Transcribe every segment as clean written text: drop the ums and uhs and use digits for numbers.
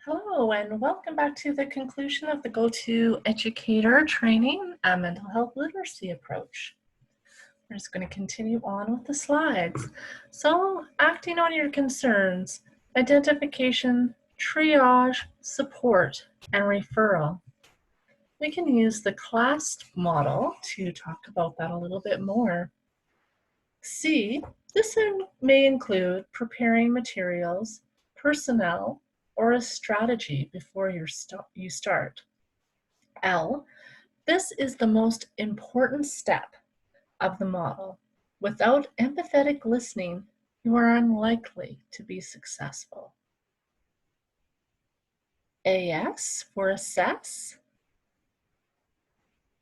Hello, and welcome back to the conclusion of the Go-To Educator training, a mental health literacy approach. We're just going to continue on with the slides. So, acting on your concerns, identification, triage, support, and referral. We can use the CLASP model to talk about that a little bit more. C, this may include preparing materials, personnel, or a strategy before you start. L, this is the most important step of the model. Without empathetic listening, you are unlikely to be successful. AS for assess.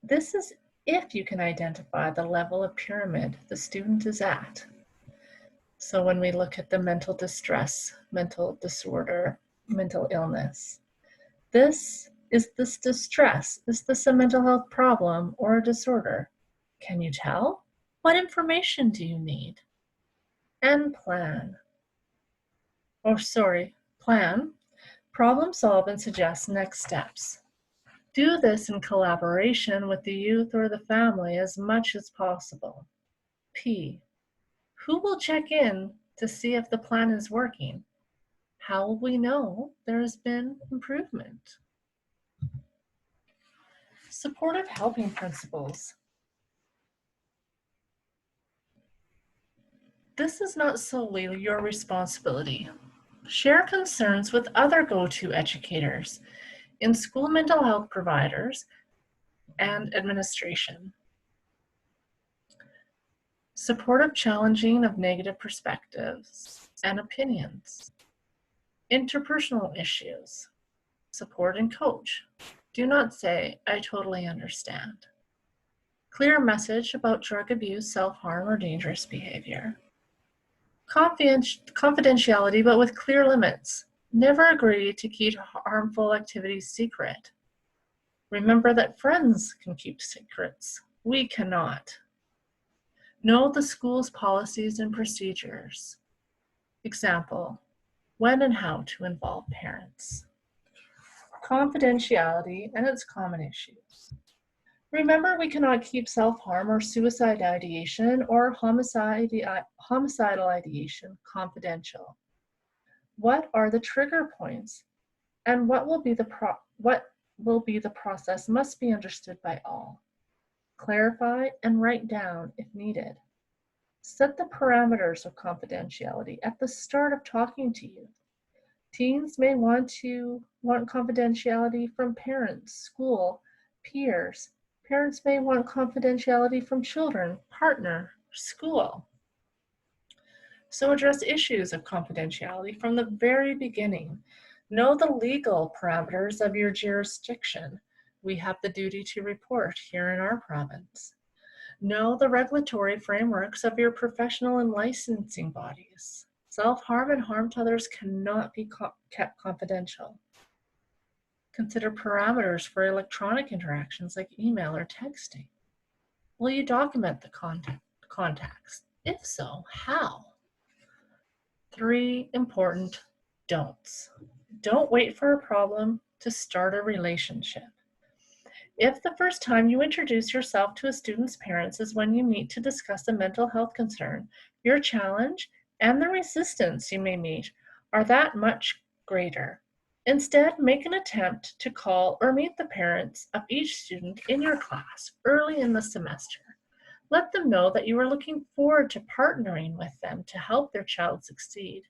This is if you can identify the level of pyramid the student is at. So when we look at the mental distress, mental disorder, mental illness, is this distress? Is this a mental health problem or a disorder? Can you tell? What information do you need? And plan. Plan. Problem solve and suggest next steps. Do this in collaboration with the youth or the family as much as possible. P. Who will check in to see if the plan is working? How will we know there has been improvement? Supportive helping principles. This is not solely your responsibility. Share concerns with other go-to educators, in school mental health providers, and administration. Supportive challenging of negative perspectives and opinions. Interpersonal issues. Support and coach. Do not say, I totally understand. Clear message about drug abuse, self-harm, or dangerous behavior. Confidentiality, but with clear limits. Never agree to keep harmful activities secret. Remember that friends can keep secrets. We cannot. Know the school's policies and procedures. Example, when and how to involve parents. Confidentiality and its common issues. Remember, we cannot keep self-harm or suicide ideation or homicidal ideation confidential. What are the trigger points? And what will be the process must be understood by all. Clarify and write down if needed. Set the parameters of confidentiality at the start of talking to you. Teens may want confidentiality from parents, school, peers. Parents may want confidentiality from children, partner, school. So address issues of confidentiality from the very beginning. Know the legal parameters of your jurisdiction. We have the duty to report here in our province. Know the regulatory frameworks of your professional and licensing bodies. Self-harm and harm to others cannot be kept confidential. Consider parameters for electronic interactions like email or texting. Will you document the contacts? If so, how? 3 important don'ts. Don't wait for a problem to start a relationship. If the first time you introduce yourself to a student's parents is when you meet to discuss a mental health concern, your challenge and the resistance you may meet are that much greater. Instead, make an attempt to call or meet the parents of each student in your class early in the semester. Let them know that you are looking forward to partnering with them to help their child succeed.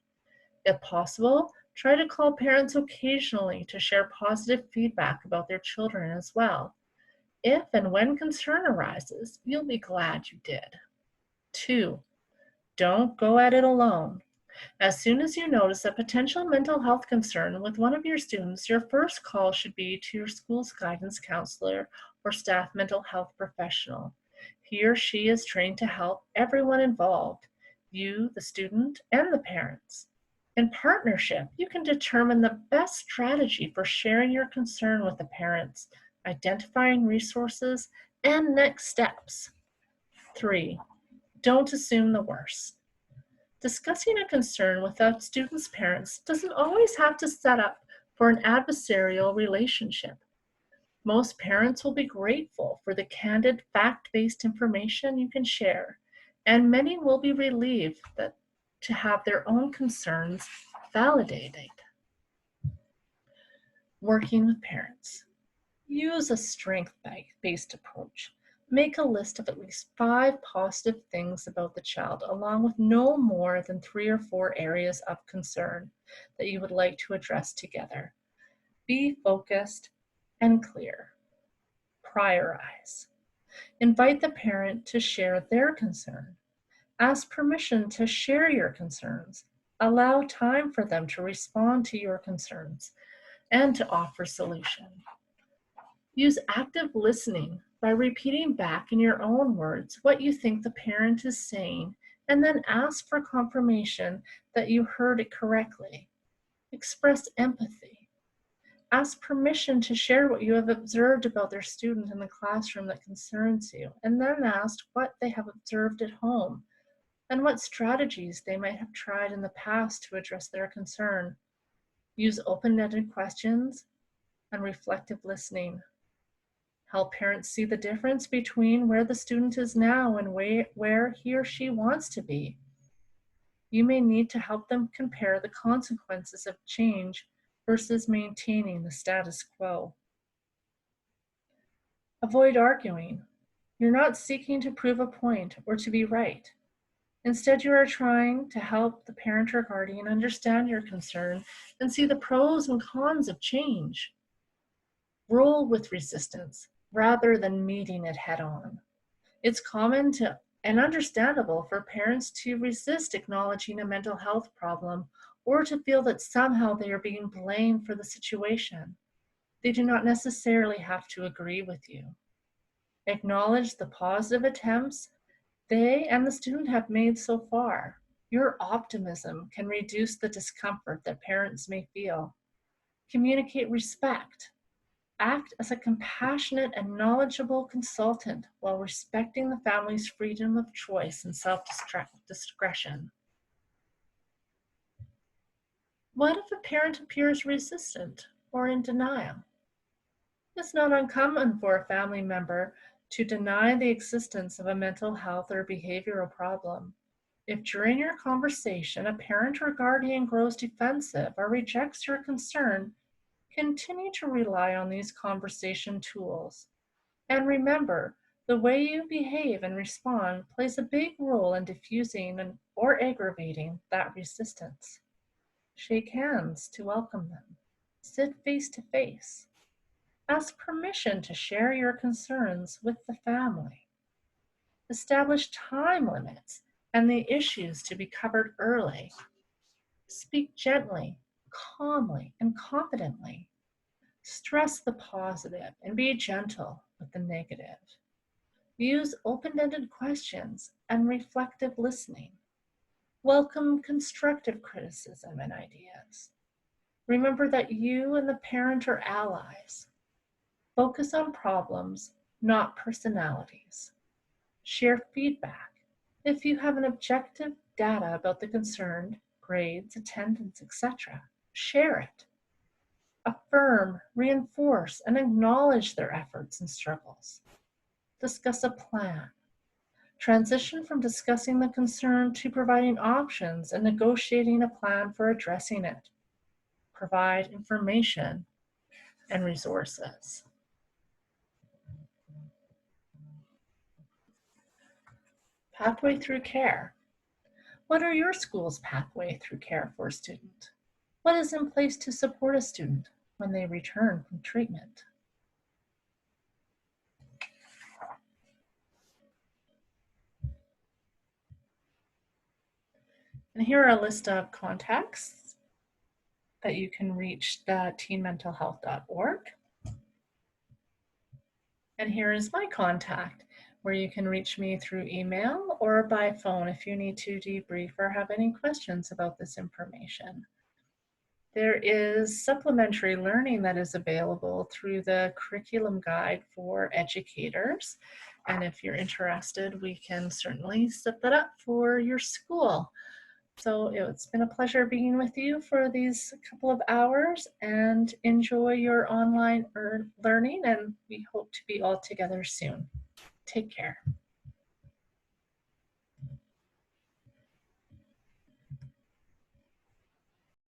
If possible, try to call parents occasionally to share positive feedback about their children as well. If and when concern arises, you'll be glad you did. 2, don't go at it alone. As soon as you notice a potential mental health concern with one of your students, your first call should be to your school's guidance counselor or staff mental health professional. He or she is trained to help everyone involved, you, the student, and the parents. In partnership, you can determine the best strategy for sharing your concern with the parents, identifying resources, and next steps. 3, don't assume the worst. Discussing a concern with a student's parents doesn't always have to set up for an adversarial relationship. Most parents will be grateful for the candid, fact-based information you can share, and many will be relieved to have their own concerns validated. Working with parents. Use a strength-based approach. Make a list of at least 5 positive things about the child, along with no more than 3 or 4 areas of concern that you would like to address together. Be focused and clear. Prioritize. Invite the parent to share their concern. Ask permission to share your concerns. Allow time for them to respond to your concerns and to offer solution. Use active listening by repeating back in your own words what you think the parent is saying, and then ask for confirmation that you heard it correctly. Express empathy. Ask permission to share what you have observed about their student in the classroom that concerns you, and then ask what they have observed at home and what strategies they might have tried in the past to address their concern. Use open-ended questions and reflective listening. Help parents see the difference between where the student is now and where he or she wants to be. You may need to help them compare the consequences of change versus maintaining the status quo. Avoid arguing. You're not seeking to prove a point or to be right. Instead, you are trying to help the parent or guardian understand your concern and see the pros and cons of change. Roll with resistance rather than meeting it head on. It's common and understandable for parents to resist acknowledging a mental health problem or to feel that somehow they are being blamed for the situation. They do not necessarily have to agree with you. Acknowledge the positive attempts they and the student have made so far. Your optimism can reduce the discomfort that parents may feel. Communicate respect. Act as a compassionate and knowledgeable consultant while respecting the family's freedom of choice and self-discretion. What if a parent appears resistant or in denial? It's not uncommon for a family member to deny the existence of a mental health or behavioral problem. If during your conversation a parent or guardian grows defensive or rejects your concern, continue to rely on these conversation tools. And remember, the way you behave and respond plays a big role in diffusing or aggravating that resistance. Shake hands to welcome them. Sit face to face. Ask permission to share your concerns with the family. Establish time limits and the issues to be covered early. Speak gently, calmly, and confidently. Stress the positive and be gentle with the negative. Use open-ended questions and reflective listening. Welcome constructive criticism and ideas. Remember that you and the parent are allies. Focus on problems, not personalities. Share feedback. If you have an objective data about the concerned, grades, attendance, etc., share it. Affirm, reinforce, and acknowledge their efforts and struggles. Discuss a plan. Transition from discussing the concern to providing options and negotiating a plan for addressing it. Provide information and resources. Pathway through care. What are your school's pathway through care for a student? What is in place to support a student when they return from treatment? And here are a list of contacts that you can reach teenmentalhealth.org. And here is my contact, where you can reach me through email or by phone if you need to debrief or have any questions about this information. There is supplementary learning that is available through the curriculum guide for educators. And if you're interested, we can certainly set that up for your school. So it's been a pleasure being with you for these couple of hours, and enjoy your online learning, and we hope to be all together soon. Take care.